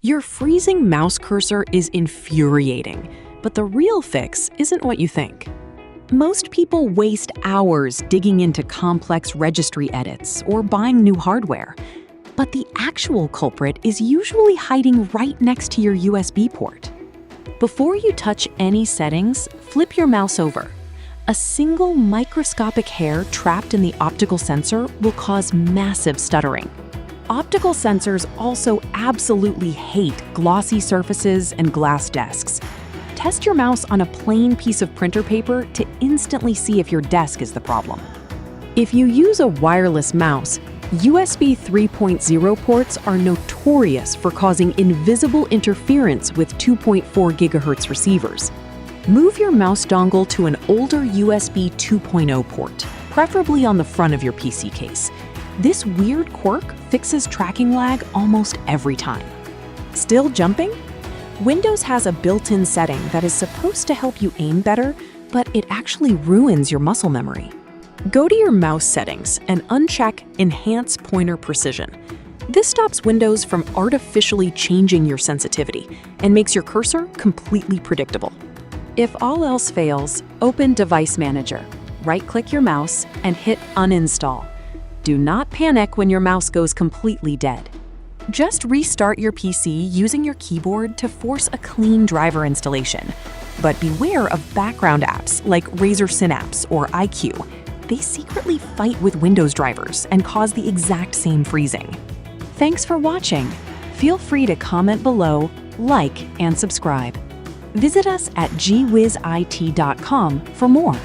Your freezing mouse cursor is infuriating, but the real fix isn't what you think. Most people waste hours digging into complex registry edits or buying new hardware. But the actual culprit is usually hiding right next to your USB port. Before you touch any settings, flip your mouse over. A single microscopic hair trapped in the optical sensor will cause massive stuttering. Optical sensors also absolutely hate glossy surfaces and glass desks. Test your mouse on a plain piece of printer paper to instantly see if your desk is the problem. If you use a wireless mouse, USB 3.0 ports are notorious for causing invisible interference with 2.4 GHz receivers. Move your mouse dongle to an older USB 2.0 port, preferably on the front of your PC case. This weird quirk fixes tracking lag almost every time. Still jumping? Windows has a built-in setting that is supposed to help you aim better, but it actually ruins your muscle memory. Go to your mouse settings and uncheck Enhance Pointer Precision. This stops Windows from artificially changing your sensitivity and makes your cursor completely predictable. If all else fails, open Device Manager. Right-click your mouse and hit Uninstall. Do not panic when your mouse goes completely dead. Just restart your PC using your keyboard to force a clean driver installation. But beware of background apps like Razer Synapse or iQ. They secretly fight with Windows drivers and cause the exact same freezing. Thanks for watching. Feel free to comment below, like, and subscribe. Visit us at gwizit.com for more.